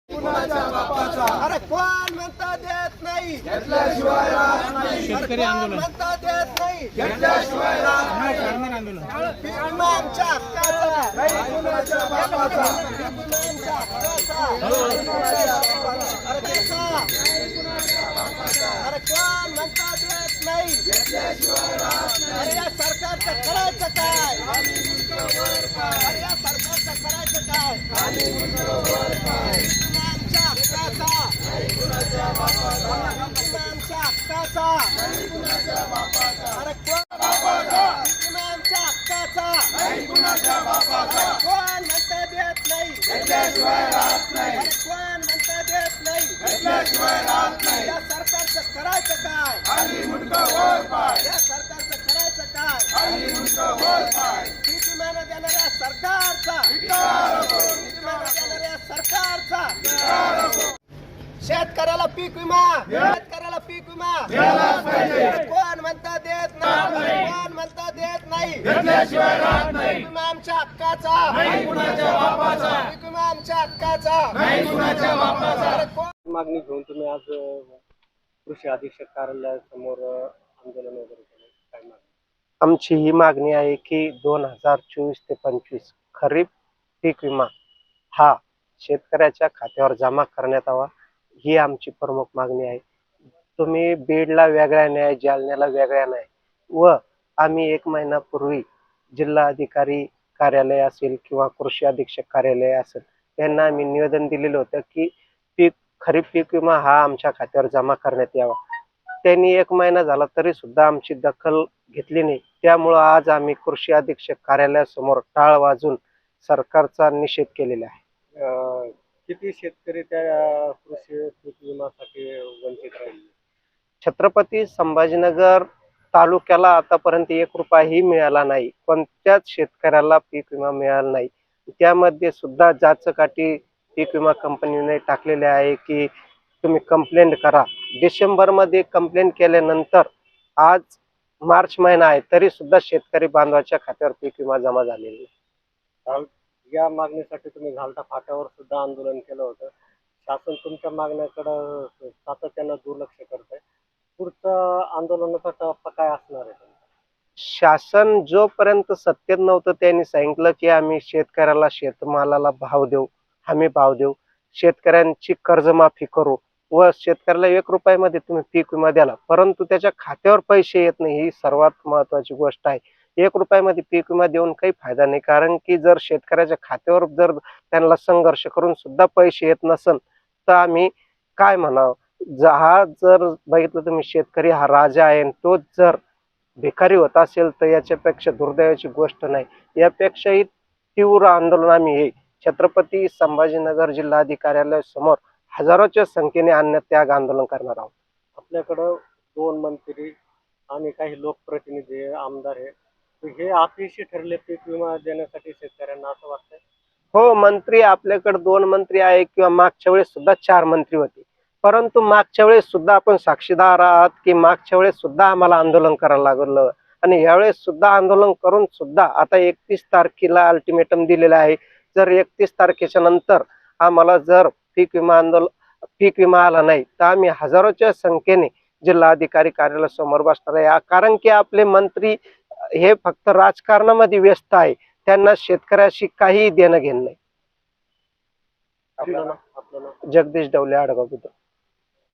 कुणाच्या बापाचा अरे कोण म्हणता देत नाही घेतल्याशिवाय राहत नाही. शेतकरी आंदोलन म्हणता देत नाही घेतल्याशिवाय राहत नाही. फार्मर आंदोलन आमच्या हक्काचा नाही कुणाच्या बापाचा आमच्या हक्काचा अरे त्याचा अरे कोण म्हणता देत नाही घेतल्याशिवाय राहत नाही. अरे या सरकारचं करायचं काय अरे या सरकारचं करायचं काय आणि उंच वर पाय. आमच्या हक्काचा कुणाच्या बापाचा आमच्या हक्काचा नाही कुणाच्या बापाचा अरे कोण बापाचा आमच्या हक्काचा नाही कुणाच्या बापाचा कोण म्हणता देत नाही घेतल्याशिवाय राहत नाही. अरे कोण म्हणता देत नाही घेतल्याशिवाय राहत नाही. या सरकारचं करायचं काय आणि उंच वर पाय. या सरकारचं करायचं काय आणि उंच वर पाय. पीक विमा देणाऱ्या सरकारचा धिक्कार असो. पीक विमा देणाऱ्या सरकारचा धिक्कार असो. शेतकऱ्याला पीक विमा शेतकऱ्याला पीक विमा द्यायलाच पाहिजे. कोण म्हणता देत नाही कोण म्हणता देत नाही घेतल्याशिवाय राहत नाही. पीक विमा आमच्या हक्काचा नाही कुणाच्या बापाचा पीक विमा आमच्या हक्काचा नाही कुणाच्या बापाचा अरे कोण मागणी घेऊन तुम्ही आज कृषी अधीक्षक कार्यालयासमोर आंदोलन वगैरे केलं, काय मागणी? आमची ही मागणी आहे की 2024 ते 25 खरीप पीक विमा हा शेतकऱ्याच्या खात्यावर जमा करण्यात यावा, ही आमची प्रमुख मागणी आहे. तुम्ही बीडला वेगळ्या न्याय, जालन्याला वेगळ्या न्याय व आम्ही 1 महिन्यापूर्वी जिल्हा अधिकारी कार्यालय असेल किंवा कृषी अधीक्षक कार्यालय असेल यांना आम्ही निवेदन दिलेलं होतं की खरीप पीक विमा हा आमच्या खात्यावर जमा करण्यात यावा. त्यांनी 1 महिना झाला तरी सुद्धा आमची दखल घेतली नाही. त्यामुळं आज आम्ही कृषी अधीक्षक कार्यालयासमोर टाळ वाजून सरकारचा निषेध केलेला आहे. किती शेतकरी त्या कृषी पीक विम्यासाठी वंचित राहिले? छत्रपती संभाजीनगर तालुक्याला आतापर्यंत 1 रुपयाही मिळाला नाही. कोणत्याच शेतकऱ्याला पीक विमा मिळाला नाही. त्यामध्ये सुद्धा जाचकाठी पीक विमा कंपनीने टाकलेले आहे की तुम्ही कंप्लेंट करा. डिसेंबरमध्ये कंप्लेंट केल्यानंतर आज मार्च महिना आहे तरी सुद्धा शेतकरी बांधवाच्या खात्यावर पीक विमा जमा झालेला नाही. या मागणीसाठी तुम्ही घालटा फाट्यावर सुद्धा आंदोलन केलं होतं. शासन तुमच्या मागण्याकडे सातत्यानं दुर्लक्ष करत आहे. पुढचं आंदोलनाचा टप्पा काय असणार आहे? शासन जोपर्यंत सत्तेत नव्हतं त्यांनी सांगितलं की आम्ही शेतकऱ्याला शेतमालाला भाव देऊ, हमी भाव देऊ, शेतकऱ्यांची कर्जमाफी करू व शेतकऱ्याला 1 रुपयामध्ये तुम्ही पीक विमा द्याला, परंतु त्याच्या खात्यावर पैसे येत नाही. ही सर्वात महत्वाची गोष्ट आहे. 1 रुपयामध्ये पीक विमा देऊन काही फायदा नाही, कारण की जर शेतकऱ्याच्या खात्यावर जर त्यांना संघर्ष करून सुद्धा पैसे येत नसेल तर आम्ही काय म्हणावं. हा जर बघितलं तुम्ही शेतकरी हा राजा आहे, तो जर भिकारी होत असेल तर याच्यापेक्षा दुर्दैवाची गोष्ट नाही. यापेक्षाही तीव्र आंदोलन आम्ही हे छत्रपती संभाजीनगर जिल्हाधिकाऱ्यालय समोर हजारोच्या संख्येने अन्नत्याग आंदोलन करणार आहोत. आपल्याकडं 2 मंत्री आणि काही लोकप्रतिनिधी आमदार आहे, हे अपयशी ठरले पीक विमा देण्यासाठी शेतकऱ्यांना, असं वाटतंय? हो, मंत्री आपल्याकडे 2 मंत्री आहे किंवा मागच्या वेळेस सुद्धा 4 मंत्री होते, परंतु मागच्या वेळेस सुद्धा आपण साक्षीदार आहात की मागच्या वेळेस सुद्धा आम्हाला आंदोलन करायला लागलं आणि यावेळेस सुद्धा आंदोलन करून सुद्धा आता 31 तारखेला अल्टिमेटम दिलेलं आहे. जर 31 तारखेच्या नंतर आम्हाला जर पीक विमा आला नाही तर आम्ही हजारोच्या संख्येने जिल्हाधिकारी कार्यालयासमोर बसणार आहे. कारण की आपले मंत्री हे फक्त राजकारणामध्ये व्यस्त आहे, त्यांना शेतकऱ्याशी काही देणं घेणं नाही. आपलं नाव? जगदीश डवले, आडगाव बुद्रुक.